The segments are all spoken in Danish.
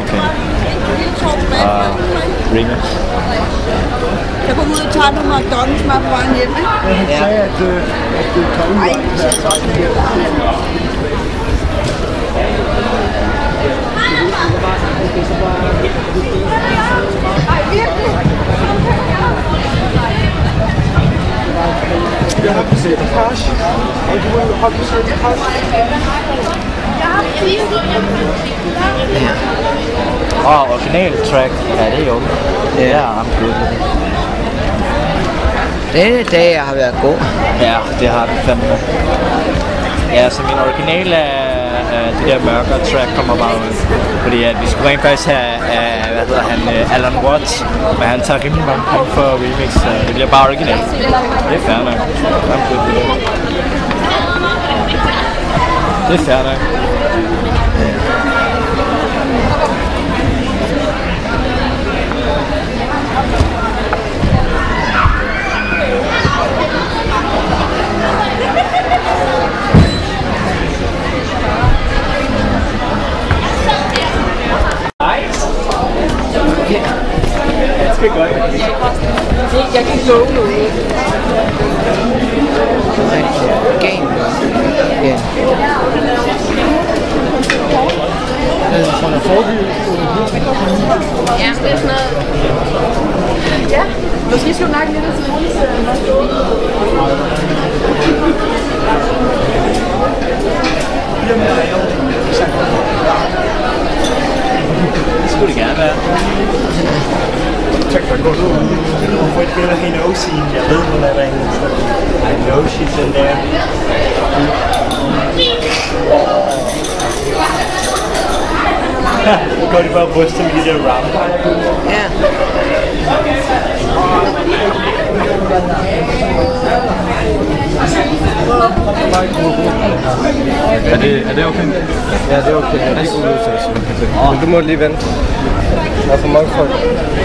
Okay. Remix. Jeg går ud og tager nogle McDonald's med på vejen hjem, ikke? Han sagde, at det er kommet. Nej, det ser godt ud. Jeg har set cash. Og du har set cash. Original track. Ja, det er jo. Det er ramt godt. Denne dag har været god. Ja, det har den fandme. Ja, så min originale det der mørkere track kommer bare ud. Fordi at vi skulle rent faktisk have, hvad hedder han, Alan Watts, men han tager rimelig mange penge for remix, så det bliver bare original. Det er fair nok. Det er fair nok. Det er godt. Jeg kan love noget. Game. Ja. Fra forby. Ja, det er sådan noget. Ja, måske skal du nakke lidt af sådan Det skulle det gerne være. Tak for godt. For et billede af hende også. Jeg ved, hun er derinde. I know she's in there. Nu går de bare og ryster med de der ramper. Ja. Er det okay? Ja, det er okay. Det er god udtagelse. Men du må lige vente. Der er for mange folk.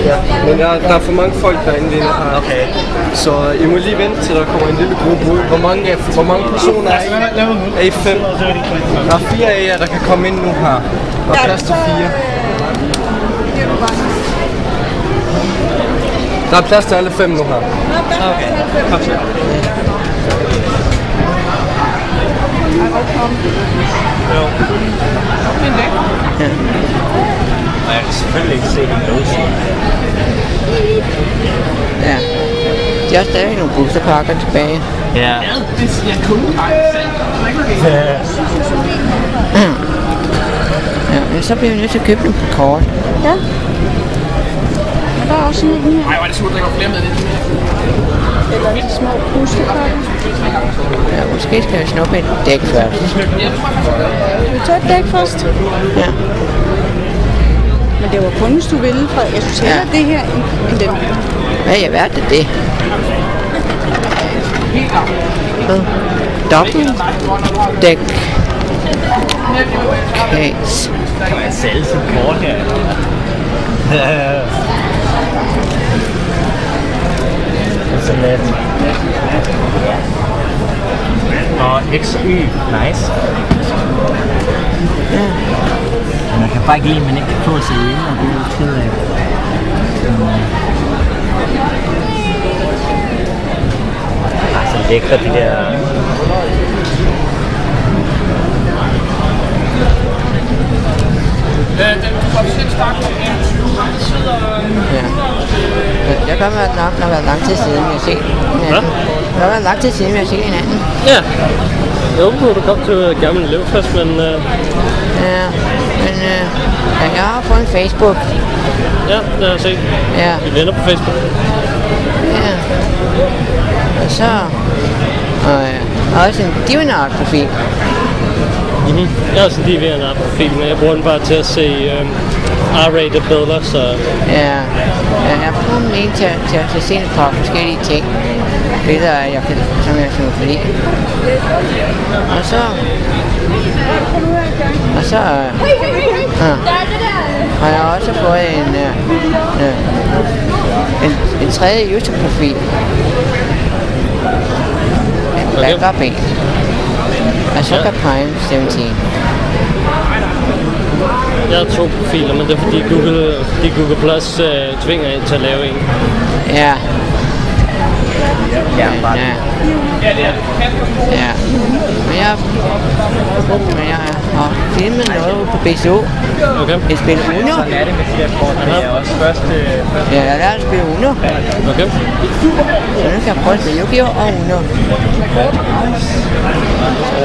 Ja. Men der er for mange folk derinde lige her. Okay. Så I må lige vente til der kommer en lille gruppe ud. Hvor mange personer er I? Er I 5? Der er 4 af jer, der kan komme ind nu her. Der er plads til 4. Der er plads til alle 5 nu her. Okay, kom så. Jo. Ja. Og jeg kan selvfølgelig ikke se hende også. Ja. De har stadig nogle boosterpakker tilbage. Ja. Det siger kundepakke selv. Ja, men så bliver vi nødt til at købe dem på kort. Ja. Men der er også sådan en her. Nej, hvor er det surt, der går flere med det. Eller de små pustepakker. Ja, måske skal vi snuppe et dæk først. Skal vi tage et dæk først? Ja. Men det var kun, hvis du ville, fra jeg synes hellere det her end den. Hvad er værd af det? Dobbelt dæk case. Der kan man sælge sin kort her. Sådan lidt. Og XY, nice. Ja. Man kan bare ikke lide, at man ikke kan få sig hjemme, og det er jo ked af. Så lækre de der... Den officielle start på 21 sidder... Ja. Jeg kan godt være, at der har været lang tid siden, vi har set hinanden. Hvad? Det har været lang tid siden, vi har set hinanden. Ja. Jeg håber, du kom til Gammel Elevfest, men... Ja, men ja, jeg har fået en Facebook. Ja, det har jeg set. Ja. Vi venner på Facebook. Ja. Og så... Og også en DeviantArt-profil. Jeg har også en DeviantArt-profil, men jeg bruger den bare til at se R-rated billeder, så... Ja, jeg bruger den lige til at se et par forskellige ting. Billeder, som jeg synes fordi. Og så har jeg også fået en tredje YouTube-profil. backup en. Og så kan Prime 17. Jeg har 2 profiler, men det er fordi Google Plus tvinger en til at lave en. Ja. Ja, bare Ja. Men jeg har filmet noget på BSO. Okay. Jeg spiller Uno. sådan er det med de der kort. Det er også første... Ja, jeg har lært at spille Uno. Okay. Så nu kan jeg prøve at spille Yu-Gi-Oh! Og Uno.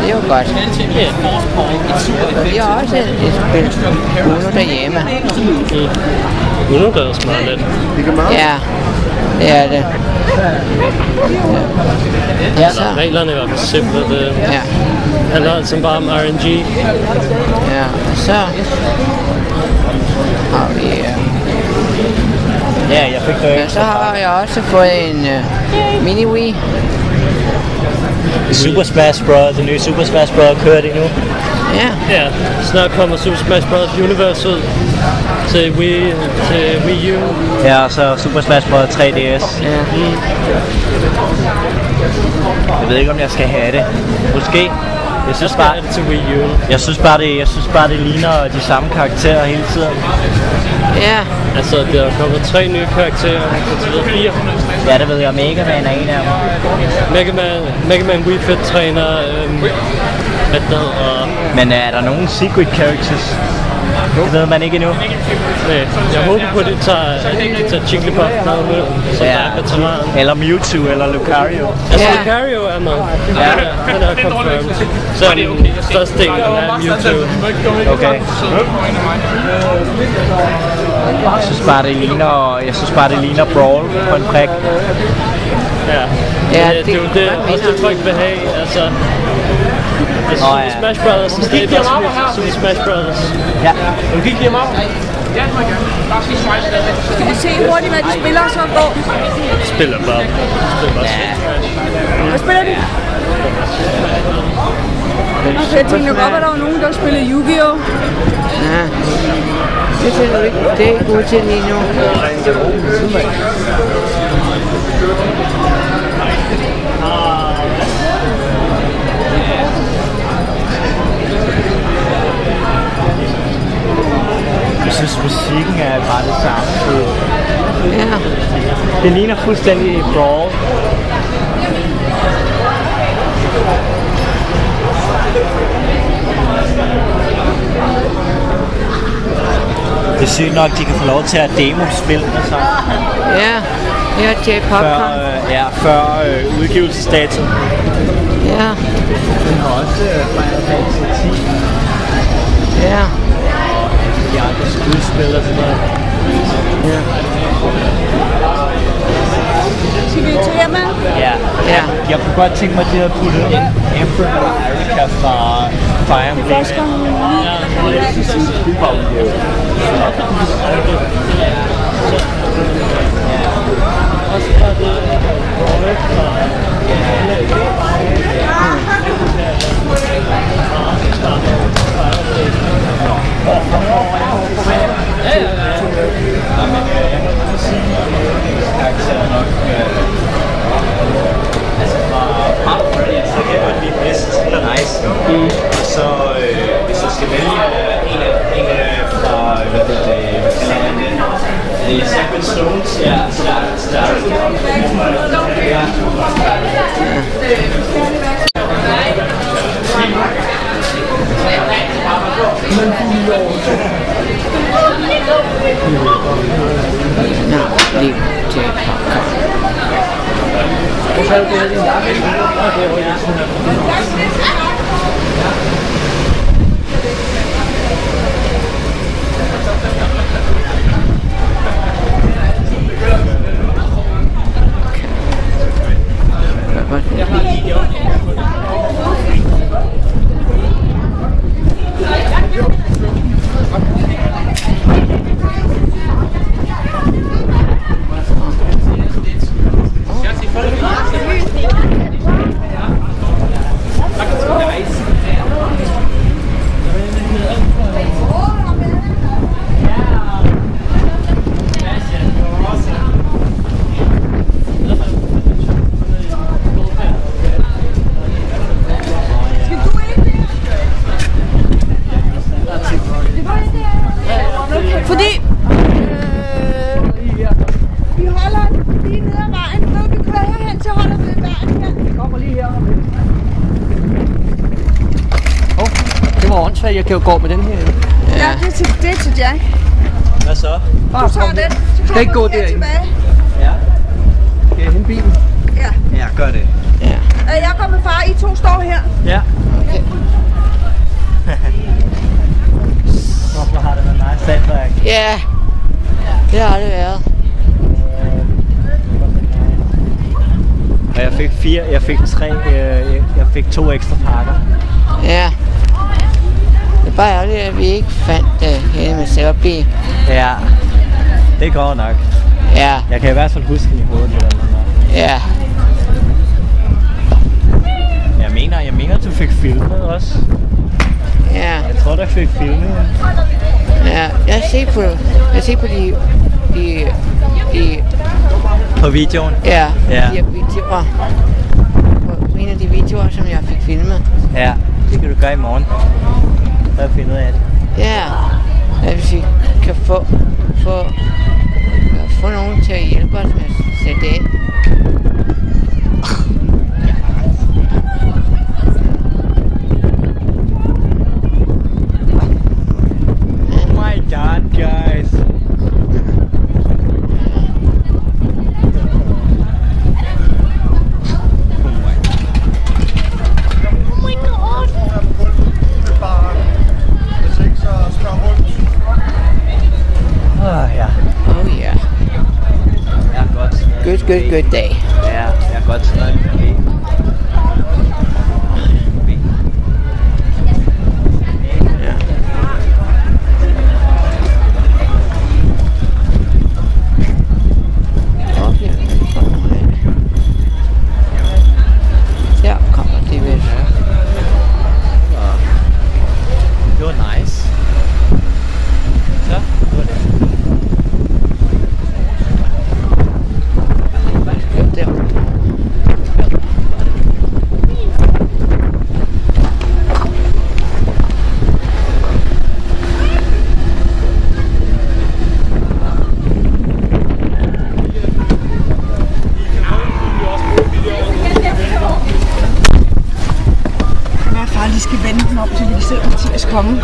Det er jo godt. Jeg har også et spil Uno derhjemme. Uno gør også meget let. Ja, det er det. Ja, så. Reglerne er i hvert fald simple. Det handler altså bare om RNG. Ja, og så har vi... Ja, jeg fik det Ja, så har jeg også fået en mini Wii. Super Smash Bros. Det nye Super Smash Bros. Kører det nu. Ja. Ja, snart kommer Super Smash Bros. Universe ud til Wii U. Ja, og så Super Smash Bros. 3DS. Ja. Jeg ved ikke, om jeg skal have det. Måske. Jeg synes bare, det til Wii U. jeg synes bare, det ligner de samme karakterer hele tiden. Ja. Altså, der er kommet 3 nye karakterer. Så det er 4. Ja, det ved jeg. Mega Man er en af dem. Mega Man Wii Fit træner. Hvad der hedder? Men er der nogen secret characters? Det ved man ikke endnu. Nej, jeg håber på, at de tager Jigglypuff med, som der er veteran. Eller Mewtwo, eller Lucario. Altså, Lucario er med. Ja, han er confirmed. Så er den største del af Mewtwo. Okay. Jeg synes bare, det ligner Brawl på en prik. Ja, det er jo det, også det folk vil have. Altså, jeg synes, Smash Brothers er stadig bare Super Smash Brothers. Ja. Du kan ikke lide mig? Ja, det må jeg gerne. Bare skal swipe stadigvæk. Skal vi se hurtigt, hvad de spiller, og så gå? Spiller bare. Hvad spiller de? Okay, jeg tænkte nok op, at der var nogen, der spiller Yu-Gi-Oh! Ja. Det ser du ikke. Det er ikke god til lige nu. Jeg synes, musikken er bare det samme. Ja. Det ligner fuldstændig Brawl. Det er sygt nok, de kan få lov til at demo-spille og så. Ja. Jeg har taget popcorn. Før udgivelsesdato. Ja. Den har også Final Fantasy 10. Ja. De andre skuespil og sådan noget. Ja. Skal vi til hjemme? Ja. Ja. Jeg kunne godt tænke mig, at de havde puttet en Emperor Erika fra Fire Emblem. Så hvis jeg skal vælge en fra, hvad kalder man det? Det er Sacred Stones, ja, start. Ja. Nå, lige til kommer lige her. Det var åndssvagt, jeg kan jo gå med den her. Ja, det er til Jack. Hvad så? Du tager den, så Skal ikke gå kommer du her derind. tilbage. Ja. Skal jeg hente bilen? Ja. Ja, gør det. Jeg går med far, I to står her. Ja. Okay. Hvorfor har det været nice sandbag? Ja, det har det været. Og jeg fik 2 ekstra pakker. Ja. Det er bare ærgerligt, at vi ikke fandt hende med Selby. Ja, det går nok. Ja, Jeg kan i hvert fald huske den i hovedet. Eller noget. ja. Jeg mener, du fik filmet også. Ja, Jeg tror, du fik filmet. ja. Jeg ser på de På videoen? ja, Ja. de videoer. På en af de videoer, som jeg fik filmet. Ja, det skal du gøre i morgen. Så jeg finder ud af det. Ja, at hvis vi kan få nogen til at hjælpe os med at sætte det ind. Oh my god, guys. Ja. Oh yeah. Jeg er godt. Good day. Ja, jeg er godt snart forbi. Ja. Okay. Der kommer det vel. Det var nice. Så, det var det. Der. Kan være, at far lige skal vende den om, så vi kan se Mathias komme.